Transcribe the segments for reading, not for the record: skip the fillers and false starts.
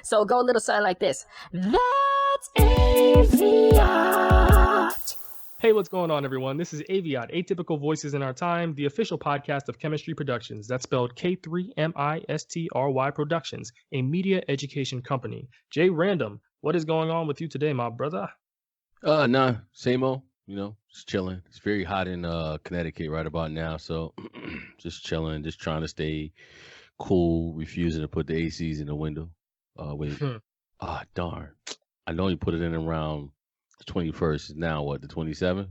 So go a little something like this. That's AVIOT. Hey, what's going on, everyone? This is AVIOT, Atypical Voices in Our Time, the official podcast of Chemistry Productions. That's spelled K3MISTRY Productions, a media education company. Jay Random, what is going on with you today, my brother? Nah, same old, just chilling. It's very hot in Connecticut right about now, so just chilling, just trying to stay cool, refusing to put the ACs in the window. Wait. Darn. I know you put it in around the 21st. Now what, the 27th?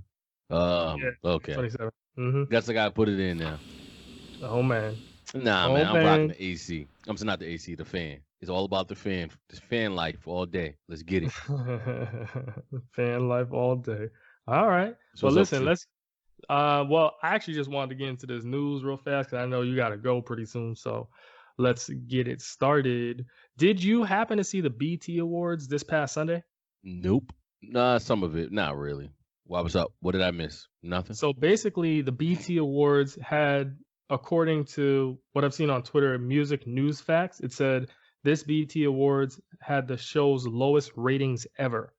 Okay. 27. Mm-hmm. Guess I gotta put it in now. Oh, man. Nah, Oh, man, I'm man. rocking the AC. I'm saying not the AC, the fan. It's all about the fan. This fan life all day. Let's get it. Fan life all day. All right. So well, what's up, listen, well, I actually just wanted to get into this news real fast because I know you got to go pretty soon. So let's get it started. Did you happen to see the BT Awards this past Sunday? Nope. Nah, some of it. Not really. What's up? What did I miss? Nothing. So basically, the BT Awards had, according to what I've seen on Twitter, Music News Facts, it said this BT Awards had the show's lowest ratings ever.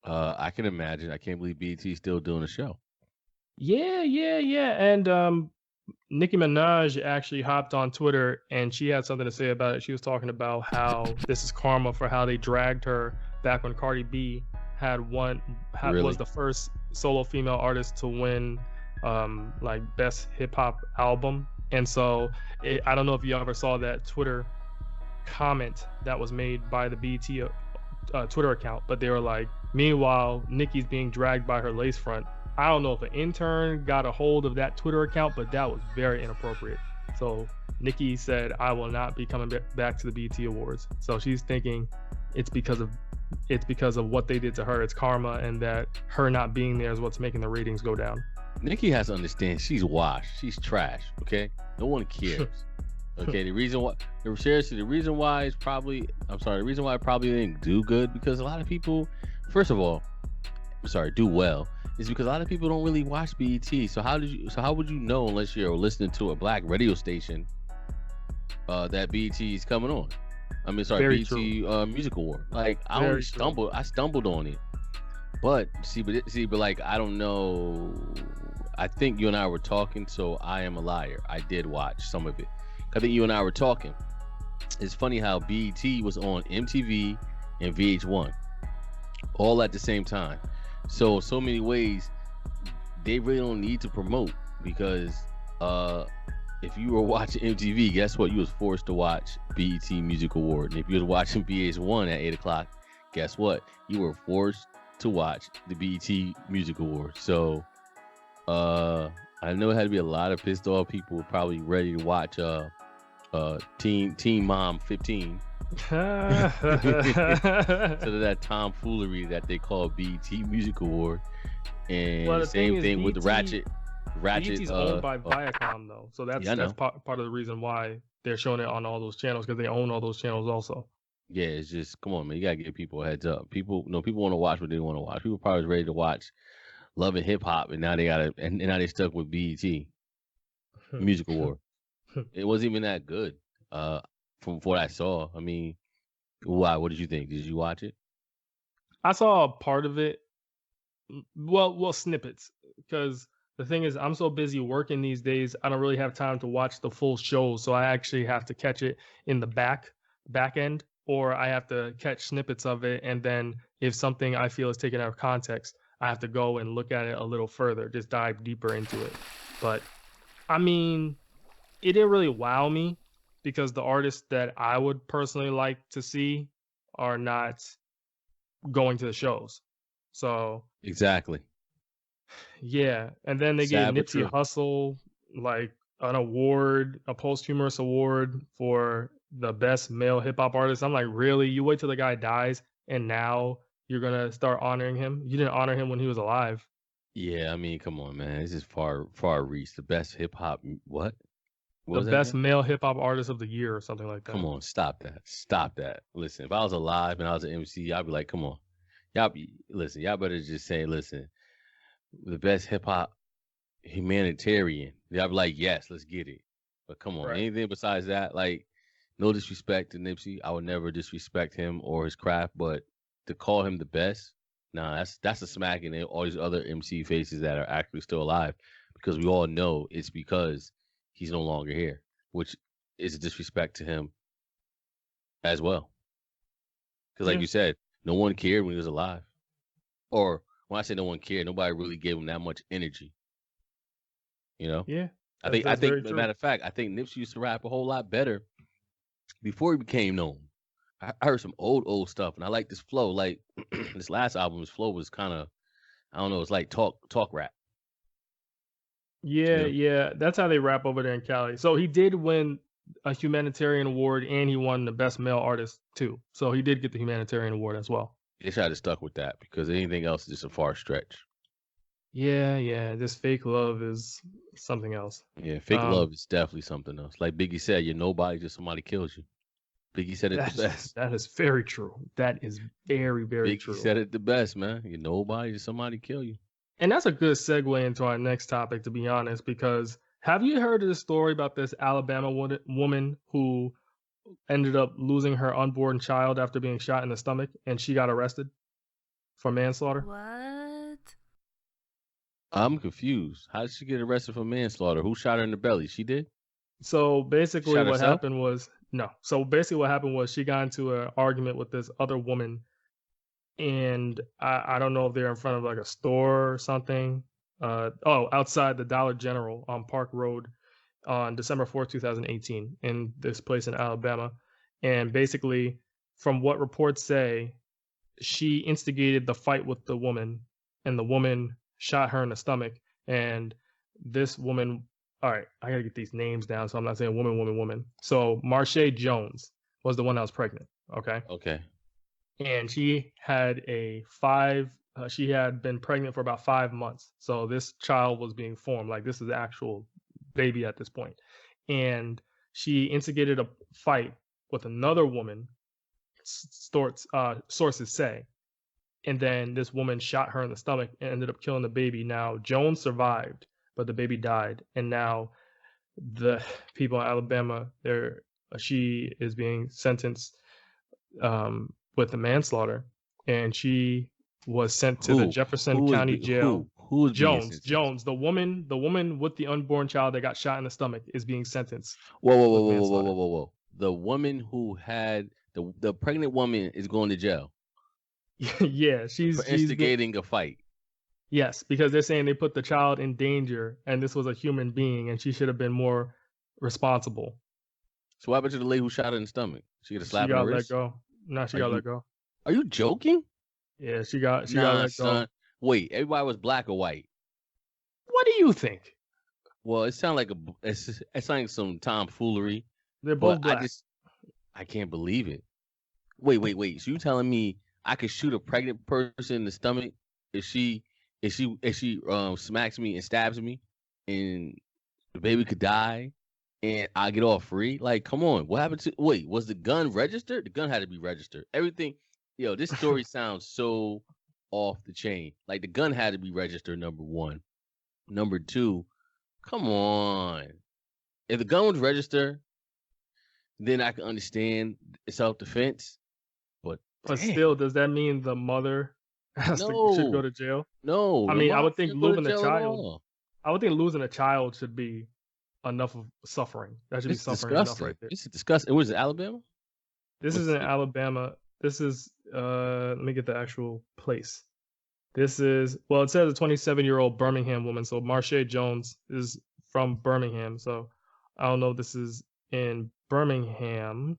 I can imagine. I can't believe BT's still doing a show. Yeah. And Nicki Minaj actually hopped on Twitter and she had something to say about it. She was talking about how this is karma for how they dragged her back when Cardi B was the first solo female artist to win like best hip hop album. And so I don't know if you ever saw that Twitter comment that was made by the BT Twitter account, but they were like, meanwhile, Nicki's being dragged by her lace front. I don't know if an intern got a hold of that Twitter account, but that was very inappropriate. So Nicki said, I will not be coming back to the BT Awards. So she's thinking it's because of what they did to her. It's karma, and that her not being there is what's making the ratings go down. Nicki has to understand she's washed. She's trash. Okay, no one cares. Okay, the reason why it probably didn't do good because a lot of people, first of all, do well, is because a lot of people don't really watch BET. So how would you know unless you're listening to a black radio station that BET is coming on? I mean, BET Music Award. Like I stumbled on it. But like I don't know. I think you and I were talking, so I am a liar. I did watch some of it. I think you and I were talking. It's funny how BET was on MTV and VH1 all at the same time. So many ways they really don't need to promote because if you were watching MTV, guess what? You was forced to watch BET Music Award. And if you was watching VH1 at 8 o'clock, guess what? You were forced to watch the BET Music Award. So I know it had to be a lot of pissed off people probably ready to watch Teen Mom 15 instead of that tomfoolery that they call BET Music Award. And the same thing with the Ratchet. BET's owned by Viacom though, so that's part of the reason why they're showing it on all those channels, because they own all those channels also. Yeah, it's just, come on, man, you gotta give people a heads up. People want to watch what they want to watch. People probably ready to watch Love and Hip Hop, and now now they stuck with BET Music Award. It wasn't even that good. From what I saw. I mean, why? What did you think? Did you watch it? I saw part of it. Well, snippets. Because the thing is, I'm so busy working these days, I don't really have time to watch the full show. So I actually have to catch it in the back end, or I have to catch snippets of it. And then if something I feel is taken out of context, I have to go and look at it a little further, just dive deeper into it. But I mean, it didn't really wow me, because the artists that I would personally like to see are not going to the shows. So exactly. Yeah. And then they gave Nipsey Hussle like an award, a posthumous award for the best male hip hop artist. I'm like, really? You wait till the guy dies and now you're gonna start honoring him? You didn't honor him when he was alive. Yeah, I mean, come on, man. This is far reach. The best hip hop what? The best male hip hop artist of the year or something like that. Come on, stop that. Listen, if I was alive and I was an MC, I'd be like, come on. Y'all better just say, listen, the best hip hop humanitarian. Y'all be like, yes, let's get it. But come on, anything besides that, like, no disrespect to Nipsey. I would never disrespect him or his craft, but to call him the best, nah, that's a smack in all these other MC faces that are actually still alive, because we all know it's because he's no longer here, which is a disrespect to him as well. Because like Yeah. you said, no one cared when he was alive. Or when I say no one cared, nobody really gave him that much energy. You know? Yeah. I That's think very true. matter of fact, I think Nipsey used to rap a whole lot better before he became known. I heard some old stuff and I like this flow. Like this last album, his flow was kind of, I don't know, it's like talk rap. Yeah, Yeah. yeah. That's how they rap over there in Cali. So he did win a humanitarian award and he won the best male artist too. So he did get the humanitarian award as well. They should have stuck with that because anything else is just a far stretch. Yeah, yeah. This fake love is something else. Yeah, fake love is definitely something else. Like Biggie said, you're nobody till somebody kills you. Biggie said it the best. That is very true. That is very, very Biggie true. said it the best, man. You're nobody till somebody kill you. And that's a good segue into our next topic, to be honest, because have you heard of the story about this Alabama woman who ended up losing her unborn child after being shot in the stomach and she got arrested for manslaughter? What? I'm confused. How did she get arrested for manslaughter? Who shot her in the belly? She did? So basically Shot what herself? happened was no. So basically what happened was she got into an argument with this other woman and I don't know if they're in front of like a store or something. Outside the Dollar General on Park Road on December 4th, 2018 in this place in Alabama. And basically from what reports say, she instigated the fight with the woman and the woman shot her in the stomach and this woman, all right, I gotta get these names down so I'm not saying woman. So Marche Jones was the one that was pregnant, okay? Okay. And she had she had been pregnant for about 5 months. So this child was being formed, like this is the actual baby at this point. And she instigated a fight with another woman, sources say. And then this woman shot her in the stomach and ended up killing the baby. Now, Jones survived, but the baby died. And now the people in Alabama, she is being sentenced with the manslaughter. And she was sent to the Jefferson County Jail. Who is Jones, the woman with the unborn child that got shot in the stomach is being sentenced. Whoa. The woman who had the pregnant woman is going to jail. Yeah, she's instigating a fight. Yes, because they're saying they put the child in danger and this was a human being and she should have been more responsible. So what happened to the lady who shot her in the stomach? She got a slap in her wrist? wrist? Let go. No, she got let go. Are you joking? Yeah, she got let go. Wait, everybody was black or white? What do you think? Well, it sounds like it's like some tomfoolery. They're both black. I can't believe it. Wait. So you telling me I could shoot a pregnant person in the stomach if she smacks me and stabs me, and the baby could die, and I get off free? Like, come on, what happened to? Wait, was the gun registered? The gun had to be registered. Everything, this story sounds so off the chain. Like the gun had to be registered. Number one, number two, come on. If the gun was registered, then I can understand self-defense. But still, does that mean the mother should go to jail? No. I mean, I would think losing a child. I would think losing a child should be enough of suffering. That should be suffering enough right there. This is disgusting. Was it Alabama? This is in Alabama. This is let me get the actual place. This is, well, it says a 27-year-old Birmingham woman. So Marche Jones is from Birmingham. So I don't know if this is in Birmingham,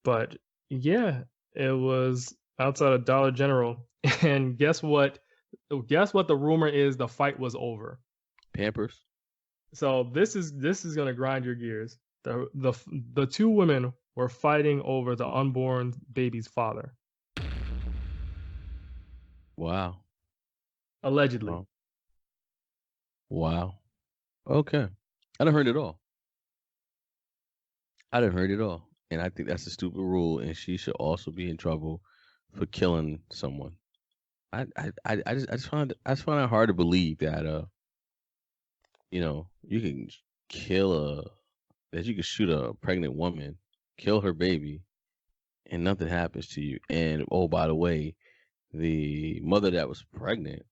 but yeah, it was outside of Dollar General. And guess what? Guess what the rumor is? The fight was over. Pampers. So this is gonna grind your gears. The two women were fighting over the unborn baby's father. Wow. Allegedly. Wow. Okay. I done heard it all. And I think that's a stupid rule, and she should also be in trouble for killing someone. I just find it hard to believe that you can kill that you could shoot a pregnant woman, kill her baby, and nothing happens to you. And oh, by the way, the mother that was pregnant,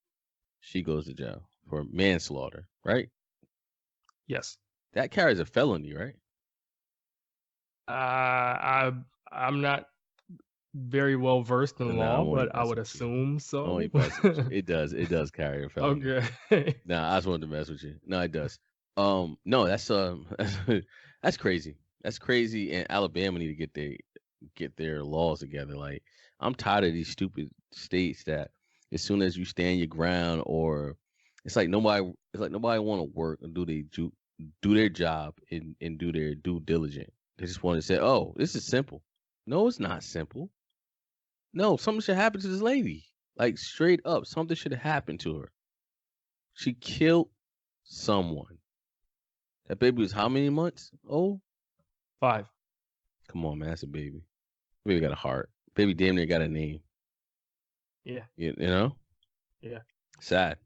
she goes to jail for manslaughter, right? Yes. That carries a felony, right? I'm not very well versed in Nah, law, I'm only but I messing would with you. assume so. Only messing with you. It does carry a felony. Okay. Nah, I just wanted to mess with you. No, it does. No, that's that's crazy. That's crazy. And Alabama need to get their laws together. Like, I'm tired of these stupid states that as soon as you stand your ground, or it's like nobody want to work and do their job and do their due diligence. They just want to say, oh, this is simple. No, it's not simple. No, something should happen to this lady. Like, straight up, something should have happened to her. She killed someone. That baby was how many months old? 5. Come on, man, that's a baby. Baby got a heart. Baby damn near got a name. Yeah. You know? Yeah. Sad.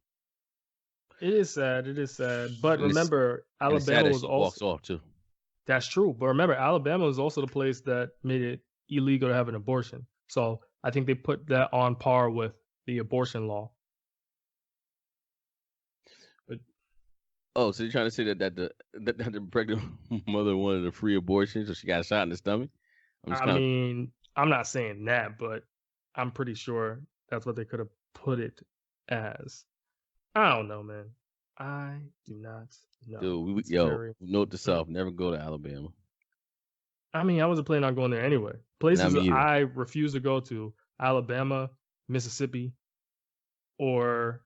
It is sad. It is sad. But And remember, and it's sad Alabama that was she also walks off too. that's true. But remember, Alabama was also the place that made it illegal to have an abortion. So I think they put that on par with the abortion law. But Oh, so you're trying to say that the pregnant mother wanted a free abortion, so she got shot in the stomach? I'm just I kind of mean, I'm not saying that, but I'm pretty sure that's what they could have put it as. I don't know, man. I do not know. dude. It's Yo, very. note to self: never go to Alabama. I mean, I wasn't planning on going there anyway. Not Places me either. I refuse to go to: Alabama, Mississippi, or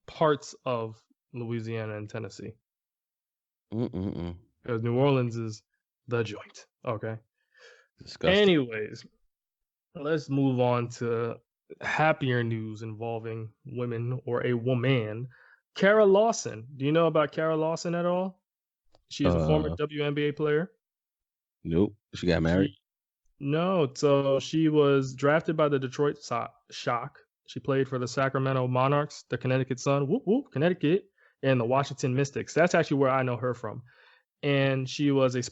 parts of Louisiana and Tennessee. Mm-mm-mm. Because New Orleans is the joint. Okay. Disgusting. Anyways, let's move on to happier news involving women or a woman. Kara Lawson. Do you know about Kara Lawson at all? She is a former WNBA player. Nope. She got married. No, so she was drafted by the Detroit Shock. She played for the Sacramento Monarchs, the Connecticut Sun, whoop whoop, Connecticut, and the Washington Mystics. That's actually where I know her from. And she was a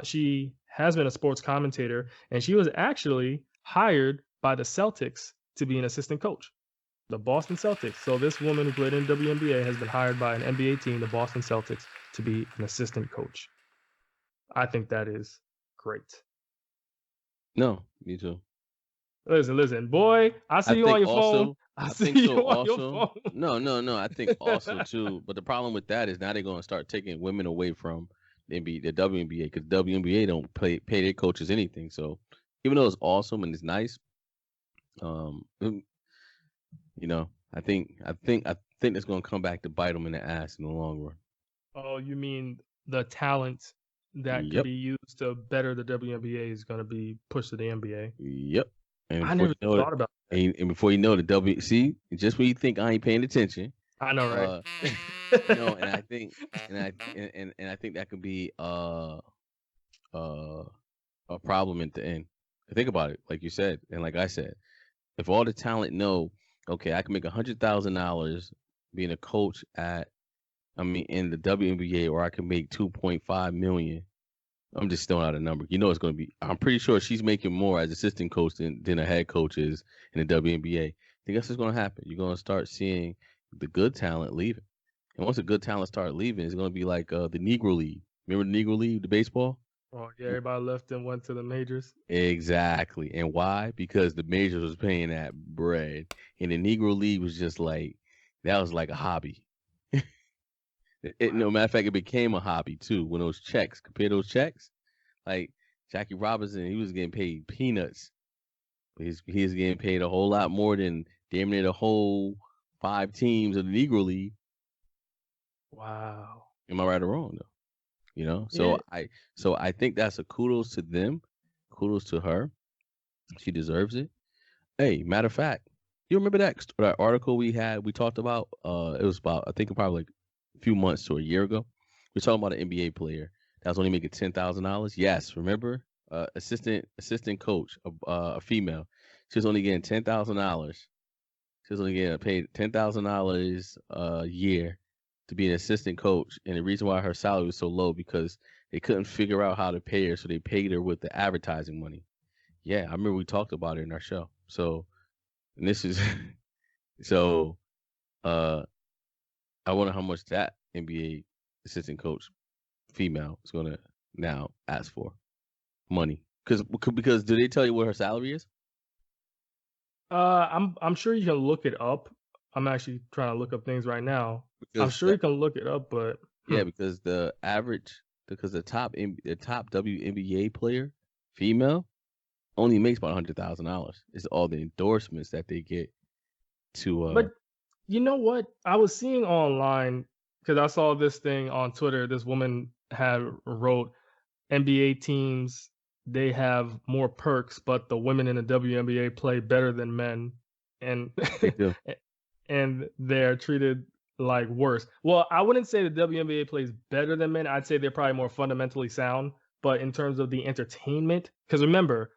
she has been a sports commentator, and she was actually hired by the Celtics to be an assistant coach, the Boston Celtics. So this woman who played in the WNBA has been hired by an NBA team, the Boston Celtics, to be an assistant coach. I think that is great. No, me too. Listen, boy, I see you on your phone. I think see so you on your also. phone. No. I think also too. But the problem with that is now they're going to start taking women away from the WNBA, because WNBA don't pay their coaches anything. So even though it's awesome and it's nice, you know, I think it's going to come back to bite them in the ass in the long run. Oh, you mean the talent that could Yep. be used to better the WNBA is going to be pushed to the NBA? Yep. And I before never you know thought about that. and before you know the see, just when you think I ain't paying attention, I know, right? no, and I think and I think that could be a problem at the end. Think about it, like you said, and like I said, if all the talent know, okay, I can make $100,000 being a coach in the WNBA, or I can make 2.5 million. I'm just throwing out a number. You know, it's going to be. I'm pretty sure she's making more as assistant coach than a head coach is in the WNBA. I think that's what's going to happen. You're going to start seeing the good talent leaving, and once the good talent start leaving, it's going to be like the Negro League. Remember the Negro League, the baseball? Oh, yeah, everybody left and went to the majors. Exactly. And why? Because the majors was paying that bread, and the Negro League was just like that was like a hobby. No matter of fact, it became a hobby too. When those checks, compare those checks, like Jackie Robinson, he was getting paid peanuts, but he's getting paid a whole lot more than damn near the whole 5 teams of the Negro League. Wow. Am I right or wrong though? You know, Yeah. so I think that's a kudos to them, kudos to her. She deserves it. Hey, matter of fact, you remember that article we talked about? It was about, I think, probably like a few months to a year ago. We're talking about an NBA player that was only making $10,000. Yes, remember? Assistant coach, a female. She was only getting $10,000. She was only getting paid $10,000 a year to be an assistant coach, and the reason why her salary was so low because they couldn't figure out how to pay her, so they paid her with the advertising money. Yeah, I remember we talked about it in our show. So, and this is so. I wonder how much that NBA assistant coach female is gonna now ask for money. Because do they tell you what her salary is? I'm sure you can look it up. I'm actually trying to look up things right now. I'm Because sure you can look it up, but yeah, because the top WNBA player, female, only makes about $100,000. It's all the endorsements that they get to. But you know what? I was seeing online because I saw this thing on Twitter. This woman had wrote NBA teams, they have more perks, but the women in the WNBA play better than men, and They do. and they're treated like worse. Well, I wouldn't say the WNBA plays better than men. I'd say they're probably more fundamentally sound. But in terms of the entertainment, because remember,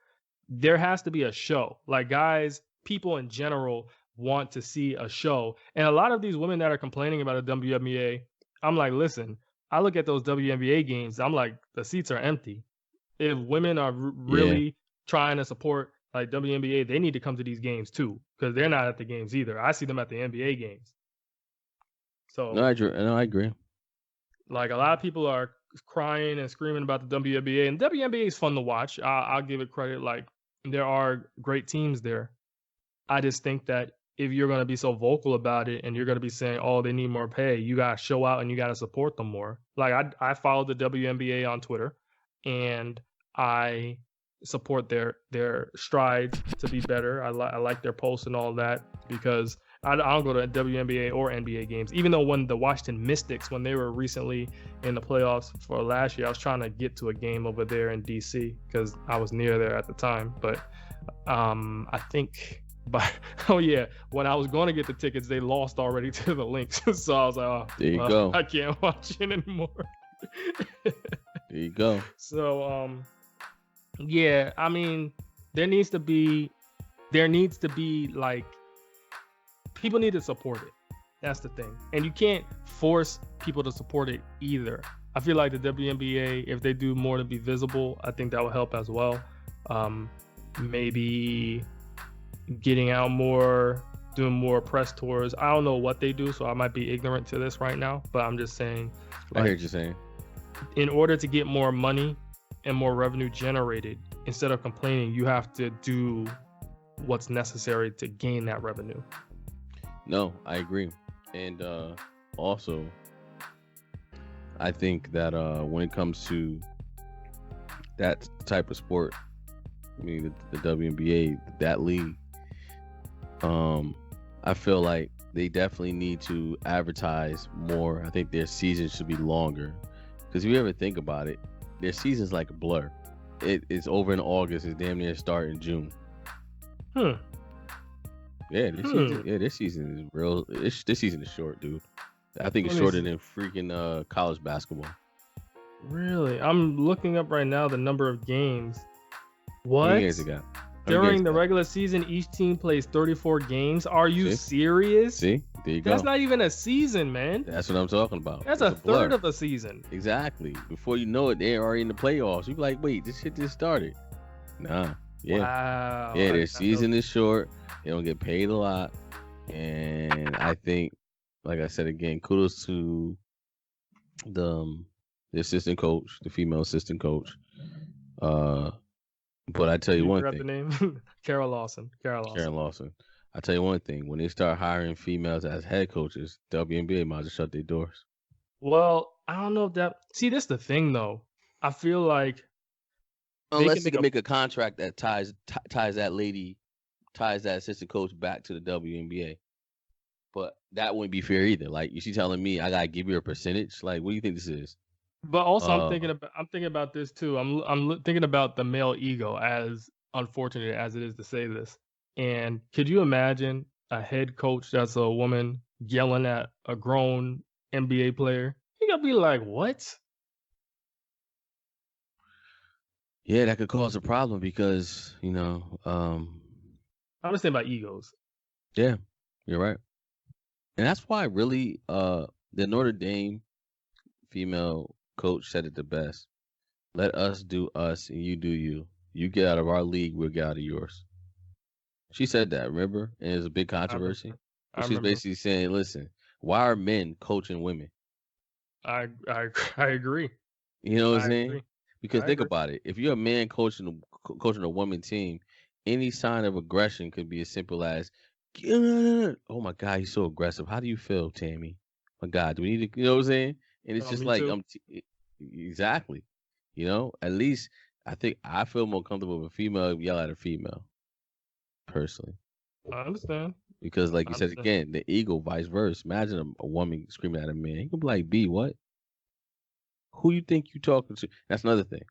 there has to be a show. Like guys, people in general want to see a show. And a lot of these women that are complaining about the WNBA, I'm like, listen, I look at those WNBA games, I'm like, the seats are empty. If women are really trying to support like WNBA, they need to come to these games too, because they're not at the games either. I see them at the NBA games. So No, I agree. like a lot of people are crying and screaming about the WNBA, and WNBA is fun to watch. I'll give it credit. Like there are great teams there. I just think that if you're going to be so vocal about it and you're going to be saying, oh, they need more pay, you got to show out and you got to support them more. Like I follow the WNBA on Twitter, and I support their strides to be better. I like their posts and all that, because I don't go to WNBA or NBA games. Even though when the Washington Mystics, when they were recently in the playoffs for last year, I was trying to get to a game over there in DC because I was near there at the time. But I think, when I was going to get the tickets, they lost already to the Lynx. So I was like, oh, There you go. I can't watch it anymore. There you go. So yeah, I mean, there needs to be like, people need to support it. That's the thing. And you can't force people to support it either. I feel like the WNBA, if they do more to be visible, I think that will help as well. Maybe getting out more, doing more press tours. I don't know what they do, so I might be ignorant to this right now, but I'm just saying, I hear what you're saying. in order to get more money and more revenue generated, instead of complaining, you have to do what's necessary to gain that revenue. No, I agree. And also, I think that when it comes to that type of sport, I mean, the WNBA, that league, I feel like they definitely need to advertise more. I think their season should be longer, because if you ever think about it, their season's like a blur. It's over in August. It's damn near start in June. Yeah, this season is real. This season is short, dude. I think it's shorter than freaking college basketball. Really? I'm looking up right now the number of games. What? How many games they got? During the regular season, each team plays 34 games. Are you serious? See? There you go. That's not even a season, man. That's what I'm talking about. That's a third of a season. Exactly. Before you know it, they're already in the playoffs. You be like, wait, this shit just started. Nah. Yeah. Wow. Yeah, their season is short. They don't get paid a lot. And I think, like I said again, kudos to the assistant coach, the female assistant coach. But I tell you one thing. The name? Karen Lawson. I tell you one thing. When they start hiring females as head coaches, WNBA might just shut their doors. Well, I don't know if that. See, this is the thing, though. I feel like unless they can make a contract that ties that assistant coach back to the WNBA. But that wouldn't be fair either. Like, you see, telling me I gotta give you a percentage. Like, what do you think this is? But also, I'm thinking about this too. I'm thinking about the male ego, as unfortunate as it is to say this. And could you imagine a head coach that's a woman yelling at a grown NBA player? You gotta be like, what? Yeah, that could cause a problem because, I'm just thinking about egos. Yeah, you're right. And that's why really the The Notre Dame female coach said it the best. Let us do us and you do you. You get out of our league, we'll get out of yours. She said that, remember? And it was a big I remember. controversy. I But she's remember. basically saying, listen, why are men coaching women? I agree. You know what I'm I saying? agree. Because I think agree. about it. If you're a man coaching a woman team, any sign of aggression could be as simple as, oh my God, he's so aggressive. How do you feel, Tammy? My God, do we need to, you know what I'm saying? And it's Oh, just me like, too. exactly. You know, at least I think I feel more comfortable with a female yell at a female, personally. I understand. Because, like I you said understand. again, the ego, vice versa. Imagine a woman screaming at a man. He could be like, B, what? Who you think you talking to? That's another thing.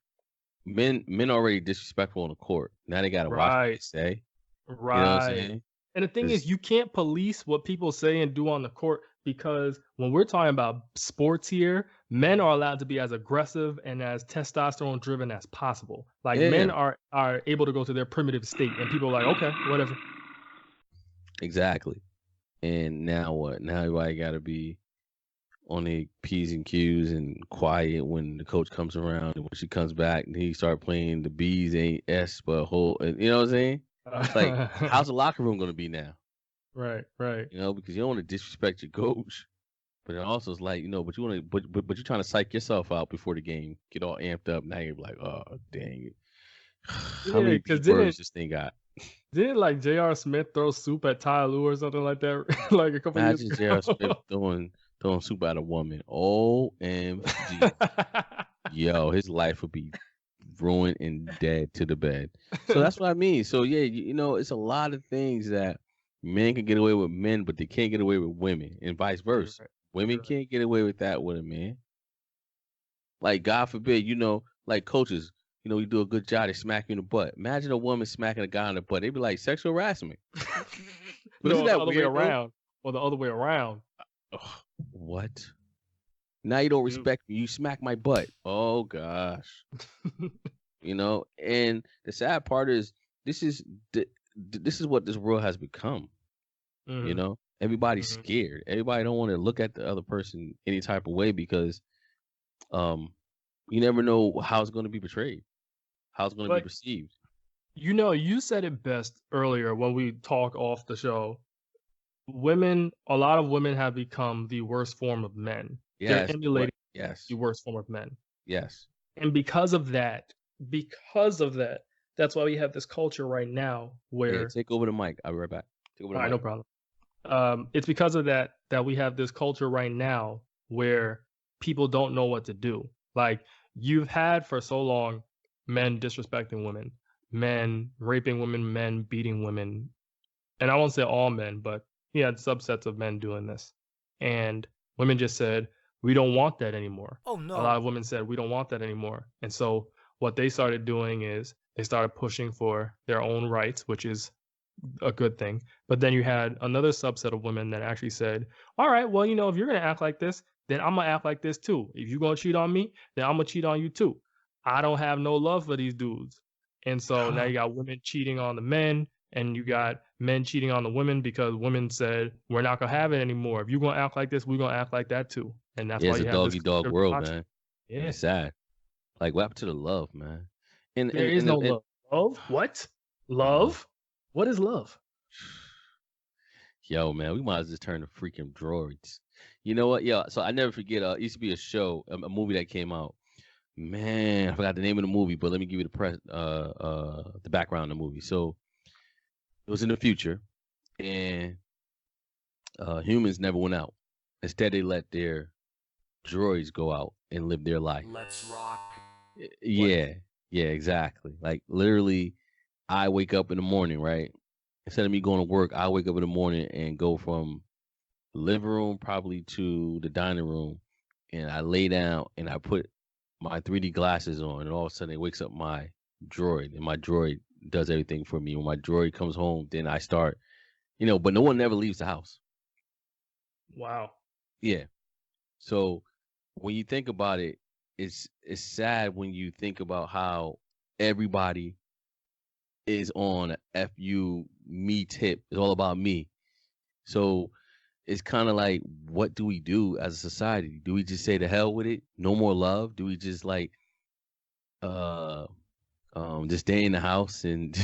Men already disrespectful on the court. Now they gotta watch what they Right. say. You know what I'm Right. saying? And the thing 'Cause- is, you can't police what people say and do on the court because when we're talking about sports here, men are allowed to be as aggressive and as testosterone driven as possible. Like men yeah, are able to go to their primitive state, and people are like, okay, whatever. exactly. And now what? Now everybody gotta be on their P's and Q's and quiet when the coach comes around, and when she comes back and he start playing the B's ain't S but whole, you know what I'm saying? It's like, how's the locker room gonna be now? Right, right. You know, because you don't want to disrespect your coach, but it also is like, but you want to, but you're trying to psych yourself out before the game, get all amped up. Now you're like, oh dang it, how Yeah, many because deep words this thing got? didn't like J.R. Smith throw soup at Ty Lue or something like that like a couple years Imagine ago? J.R. Smith throwing soup at a woman. OMG, yo, his life would be ruined and dead to the bed. So that's what I mean. So yeah, it's a lot of things that men can get away with men, but they can't get away with women, and vice You're versa. right. Women You're right. can't get away with that with a man. Like, God forbid, like coaches, you do a good job, they smack you in the butt. Imagine a woman smacking a guy in the butt. They'd be like, sexual harassment. But isn't No, the that other way weird though? around. Or the other way around. Ugh, what? Now you don't Dude. respect me. You smack my butt. Oh gosh. And the sad part is this is this is what this world has become. Mhm, Everybody's mhm. scared. Everybody don't want to look at the other person any type of way because um you never know how it's going to be portrayed, how it's going to be But perceived. you said it best earlier when we talk off the show. A lot of women have become the worst form of men. They're Yes. What? emulating the Yes. worst form of men. Yes. And because of that, that's why we have this culture right now Yeah. where Take over the mic. I'll be right back. Take over all the right, mic. no problem. It's because of that we have this culture right now where people don't know what to do. Like you've had for so long men disrespecting women, men raping women, men beating women, and I won't say all men, but he had subsets of men doing this. And women just said, we don't want that anymore. Oh A no. lot of women said, we don't want that anymore. And so what they started doing is they started pushing for their own rights, which is a good thing. But then you had another subset of women that actually said, all right, well, if you're going to act like this, then I'm going to act like this too. If you're going to cheat on me, then I'm going to cheat on you too. I don't have no love for these dudes. And so now you got women cheating on the men and you got men cheating on the women because women said, we're not going to have it anymore. If you're going to act like this, we're going to act like that too. And that's Yeah, why it's a you have this doggy dog culture of world, toxic. man. Yeah. It's sad. Like, what happened to the love, man? And There and is and, no and, love. Love? What? love. Love? What is love? Yo, man, we might as well just turn to freaking droids. You know what? Yeah, so I never forget. It used to be a show, a movie that came out. Man, I forgot the name of the movie, but let me give you the background of the movie. So it was in the future, and humans never went out. Instead, they let their droids go out and live their life. Let's rock. Yeah, yeah, exactly. Like literally, I wake up in the morning, right? Instead of me going to work, I wake up in the morning and go from the living room probably to the dining room, and I lay down and I put my 3D glasses on, and all of a sudden it wakes up my droid, and my droid does everything for me. When my droid comes home, then I start, but no one ever leaves the house. Wow. Yeah. So when you think about it, it's sad when you think about how everybody is on a FU me tip. It's all about me. So it's kind of like, what do we do as a society? Do we just say to hell with it? No more love? Do we just like uh just stay in the house and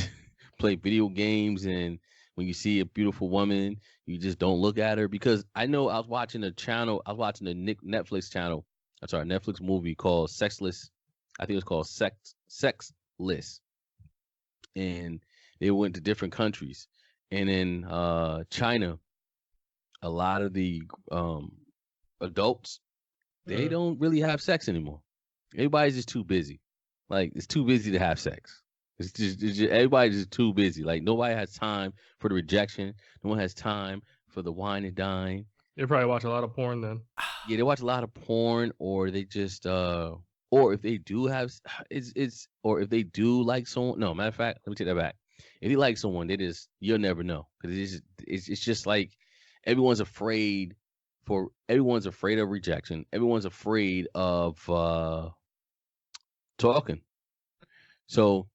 play video games, and when you see a beautiful woman, you just don't look at her? Because I know I was watching a Netflix channel. I'm sorry, Netflix movie called Sexless. I think it was called Sexless, and they went to different countries, and in China, a lot of the adults, they Mm. don't really have sex anymore. Everybody's just too busy. Like, it's too busy to have sex. It's just everybody's just too busy. Like, nobody has time for the rejection. No one has time for the wine and dine. They probably watch a lot of porn then. Yeah, they watch a lot of porn, or they just or if they do have it's or if they do like someone. No, matter of fact, let me take that back. If you like someone, you'll never know, because it's just like everyone's afraid of rejection. Everyone's afraid of talking. So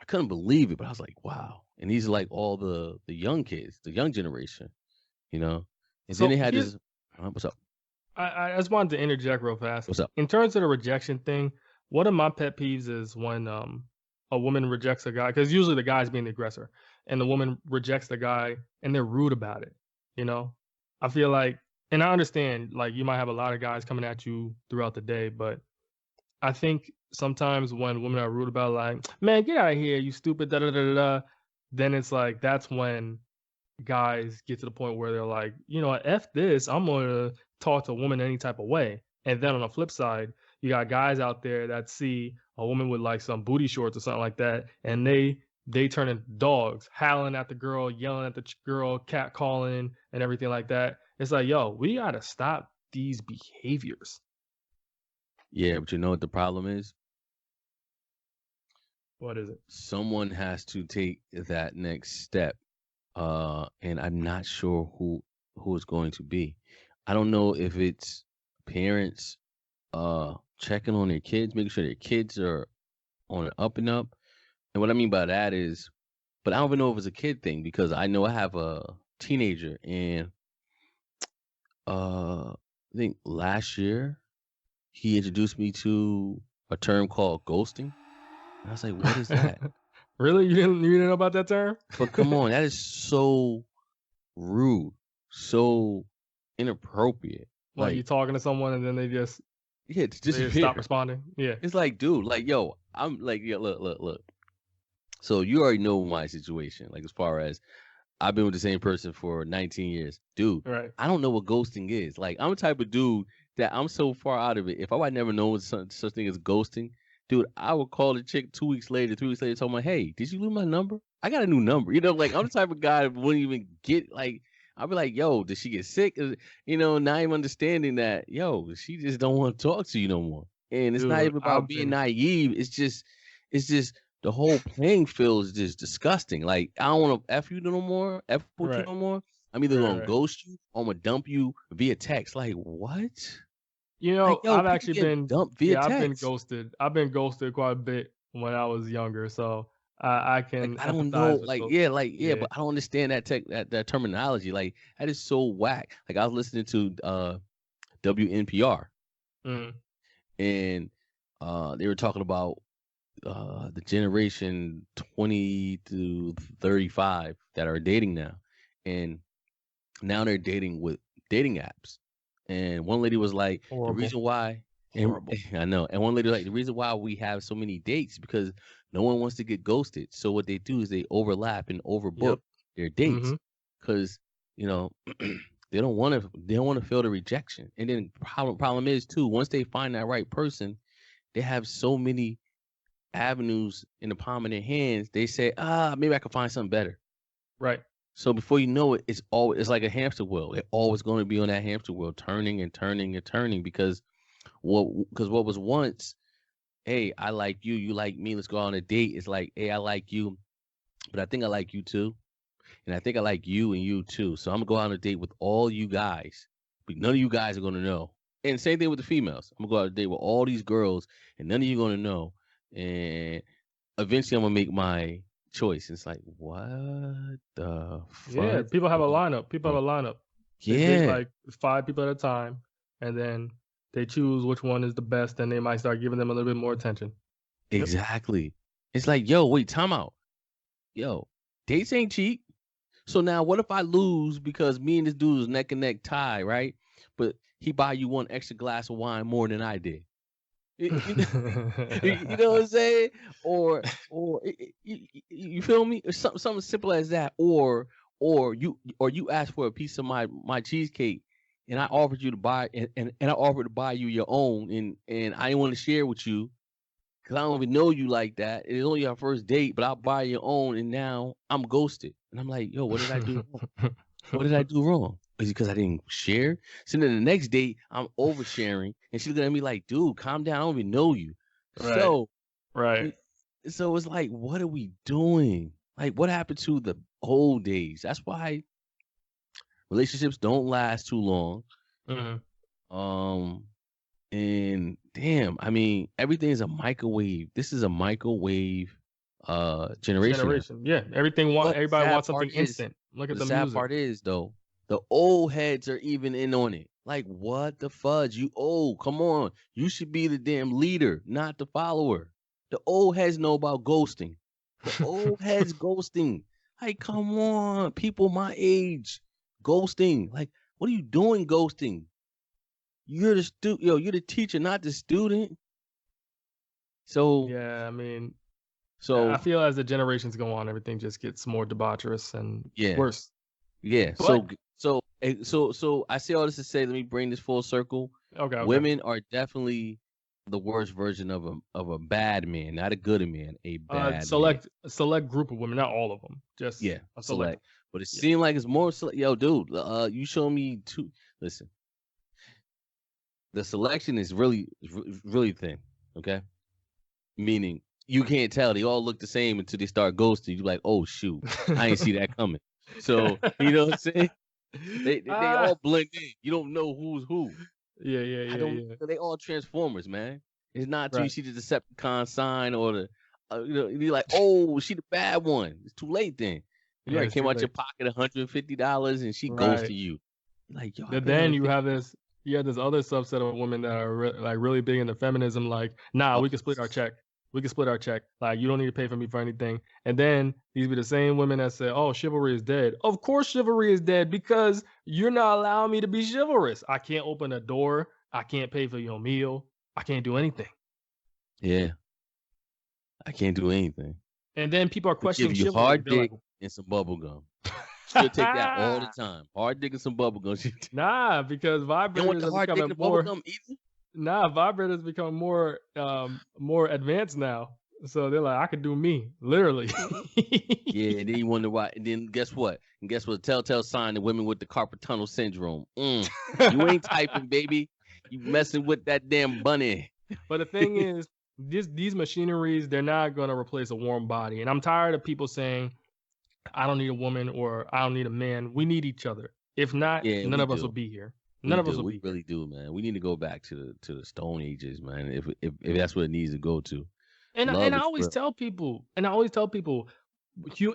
I couldn't believe it, but I was like, wow. And these are like all the young kids, the young generation, you know. And then So they had here's this. What's up? I just wanted to interject real fast. What's up? In terms of the rejection thing, one of my pet peeves is when a woman rejects a guy, because usually the guy's being the aggressor, and the woman rejects the guy and they're rude about it. You know, I feel like, and I understand, like, you might have a lot of guys coming at you throughout the day, but I think sometimes when women are rude about, like, man, get out of here, you stupid, da da da da, da, then it's like that's when guys get to the point where they're like, you know, F this, I'm gonna talk to a woman any type of way. And then on the flip side, you got guys out there that see a woman with like some booty shorts or something like that, and they turn into dogs, howling at the girl, yelling at the girl, cat calling, and everything like that. It's like, yo, we gotta stop these behaviors. Yeah, but you know what the problem is? What is it? Someone has to take that next step. And I'm not sure who it's going to be. I don't know if it's parents checking on their kids, making sure their kids are on an up and up. And what I mean by that is, but I don't even know if it's a kid thing, because I know I have a teenager, and I think last year he introduced me to a term called ghosting. And I was like, what is that? Really? You didn't know about that term? But come on, that is so rude, so inappropriate. Like, you Like, talking to someone and then yeah, to they just disappear. stop responding. Yeah. It's like, dude, like, yo, I'm like, yeah, look. So you already know my situation. Like, as far as I've been with the same person for 19 years, dude. Right. I don't know what ghosting is. Like, I'm the type of dude that I'm so far out of it. If I would never known such thing as ghosting, dude, I would call the chick 2 weeks later, 3 weeks later, tell me, hey, did you lose my number? I got a new number. You know, like, I'm the type of guy that wouldn't even get, like, I'll be like, yo, did she get sick? You know, not even understanding that, yo, she just don't want to talk to you no more. And it's not Dude, even about being naive. It's just the whole playing field is just disgusting. Like, I don't want to F you no more, F with you Right. no more. I'm either gonna Right. ghost you or I'm gonna dump you via text. Like, what? You Like, know, yo, I've people actually get been, dumped via yeah, text. I've been ghosted quite a bit when I was younger, so I Like, can I don't know, empathize with like, those. yeah, Yeah. but I don't understand that terminology. Like, that is so whack. Like, I was listening to WNPR, Mm. and they were talking about the generation 20 to 35 that are dating now, and now they're dating with dating apps. And one lady was like, the Horrible. reason why, and Horrible. I know, and one lady was like, the reason why we have so many dates because no one wants to get ghosted. So what they do is they overlap and overbook Yep. their dates Mm-hmm. because you know they don't want to feel the rejection. And then problem is too, once they find that right person, they have so many avenues in the palm of their hands. They say, maybe I can find something better. Right. So before you know it, it's like a hamster wheel. They're always going to be on that hamster wheel, turning and turning and turning because what was once, hey, I like you, you like me, let's go on a date. It's like, hey, I like you, but I think I like you too, and I think I like you and you too. So I'm gonna go on a date with all you guys, but none of you guys are gonna know. And same thing with the females. I'm gonna go on a date with all these girls, and none of you gonna know. And eventually, I'm gonna make my choice. It's like, what the Yeah. fuck? People have a going lineup. People on? have a lineup. They date Yeah, like 5 people at a time, and then they choose which one is the best, and they might start giving them a little bit more attention. Yep. exactly. It's like, yo, wait, time out. Yo, dates ain't cheap. So now what if I lose because me and this dude is neck and neck tie, right? But he buy you one extra glass of wine more than I did. You know what I'm saying? Or you feel me? Or something simple as that. Or you ask for a piece of my cheesecake, and I offered you to buy and I offered to buy you your own, and I didn't want to share with you because I don't even know you like that. It's only our first date, but I'll buy your own, and now I'm ghosted. And I'm like, yo, what did I do wrong? What did I do wrong? Is it because I didn't share? So then the next date, I'm oversharing, and she's gonna be like, dude, calm down. I don't even know you. Right. So, Right. so it's like, what are we doing? Like, what happened to the old days? That's why relationships don't last too long. Mhm. And damn, I mean, everything is a microwave. This is a microwave generation now. Generation. Yeah. Everybody wants something instant. Look at The the sad music. part is though, the old heads are even in on it. Like, what the fudge? You old, come on. You should be the damn leader, not the follower. The old heads know about ghosting. The old heads ghosting. Like, come on, people my age ghosting. Like, what are you doing ghosting? You're the you're the teacher, not the student. So Yeah, I mean, I so feel as the generations go on, everything just gets more debaucherous and yeah. worse. Yeah. But So I say all this to say, let me bring this full circle. okay. Women are definitely the worst version of a bad man, not a good man, a bad man. Select group of women, not all of them. Just Yeah, a select. But it seemed like it's more select. Yo, dude, you show me two. Listen, the selection is really thin. Okay, meaning you can't tell. They all look the same until they start ghosting. You like, oh shoot, I ain't see that coming. So you know what I'm saying? They all blend in. You don't know who's who. Yeah. They all Transformers, man. It's not till you Right. see the Decepticon sign or the, you're like, oh, she the bad one. It's too late then. You Yeah, already it's came too out your late. pocket $150 and she Right. ghosted you. You're like, yo, But then you have this other subset of women that are like really big into feminism. Like, nah, we can split our check. We can split our check. Like, you don't need to pay for me for anything. And then these be the same women that say, oh, chivalry is dead. Of course chivalry is dead because you're not allowing me to be chivalrous. I can't open a door. I can't pay for your meal. I can't do anything. Yeah. I can't do anything. And then people are questioning give you chivalry. hard They're dick and some bubble gum. She'll take that all the time. Hard dick and some bubble gum. Nah, because You don't want vibrators the are hard dick becoming and the bubble more. gum either? Nah, vibrators become more advanced now. So they're like, I could do me, literally. Yeah, and then you wonder why. And then guess what? And guess what? Telltale sign of women with the carpal tunnel syndrome. You ain't typing, baby. You messing with that damn bunny. But the thing is, these machineries, they're not gonna replace a warm body. And I'm tired of people saying, I don't need a woman or I don't need a man. We need each other. If not, none of us would be here. None of us would be. We really do, man. We need to go back to the Stone Ages, man. If that's what it needs to go to. And I always tell people,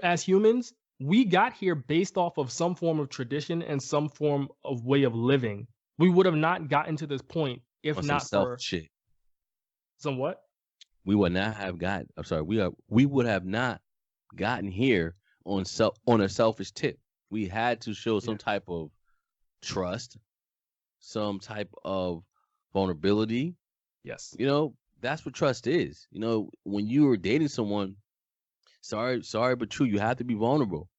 as humans, we got here based off of some form of tradition and some form of way of living. We would have not gotten to this point if not for shit. Some what? We would not have gotten. I'm sorry. We would have not gotten here on a selfish tip. We had to show some type of trust, some type of vulnerability. Yes. You know, that's what trust is. You know, when you are dating someone, sorry but true, you have to be vulnerable.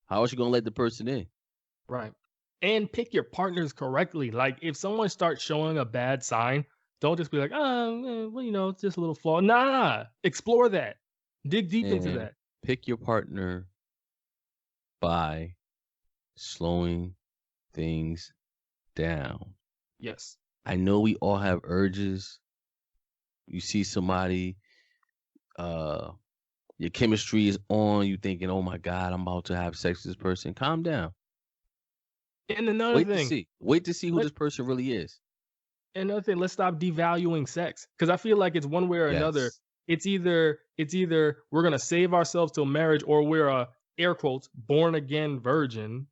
How else you gonna let the person in? Right. And pick your partners correctly. Like, if someone starts showing a bad sign, don't just be like, well, you know, it's just a little flaw. Nah, explore that. Dig deep into that. Pick your partner by slowing things down. Yes. I know we all have urges. You see somebody, your chemistry is on, you thinking, oh my God, I'm about to have sex with this person. Calm down. And another thing. Wait to see who this person really is. Another thing, let's stop devaluing sex. Because I feel like it's one way or another. It's either we're gonna save ourselves till marriage, or we're a, air quotes, born again virgin,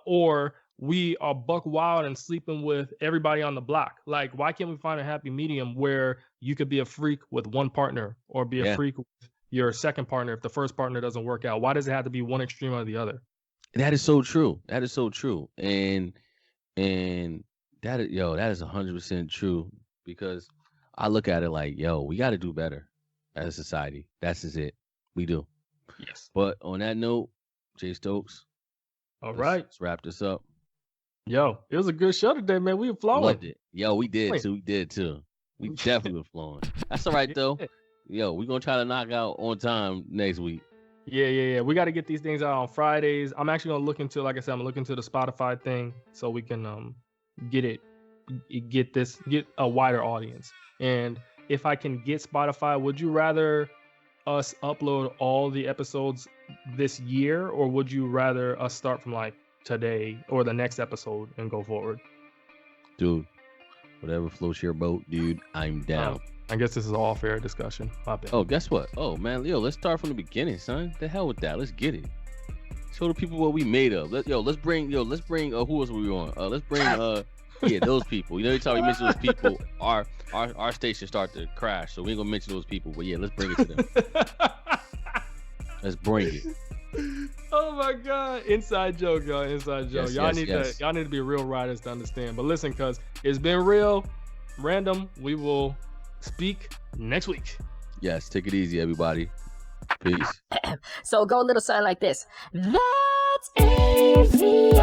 or we are buck wild and sleeping with everybody on the block. Like, why can't we find a happy medium where you could be a freak with one partner or be a freak with your second partner if the first partner doesn't work out? Why does it have to be one extreme or the other? That is so true. That is so true. And that is 100% true, because I look at it like, we got to do better as a society. That's just it. We do. Yes. But on that note, Jay Stokes. Let's wrap this up. It was a good show today, man. We were flowing. Loved it. We did too. We did too. We definitely were flowing. That's all right though. We're gonna try to knock out on time next week. Yeah. We got to get these things out on Fridays. I'm actually gonna look into, like I said, I'm looking into the Spotify thing so we can get a wider audience. And if I can get Spotify, would you rather us upload all the episodes this year, or would you rather us start from like today or the next episode and go forward? Dude, whatever floats your boat, dude, I'm down. I guess this is all fair discussion. My bad. Oh, guess what? Oh man, let's start from the beginning, son. The hell with that. Let's get it. Show the people what we made of. Let's bring who else were we on? Let's bring those people. You know, every time we mention those people, our station start to crash. So we ain't gonna mention those people, but let's bring it to them. Let's bring it. Oh my God. Inside joke, y'all. Inside joke. Y'all need to be real riders to understand. But listen, cuz it's been real random. We will speak next week. Yes, take it easy, everybody. Peace. So go a little something like this. That's AVIOT.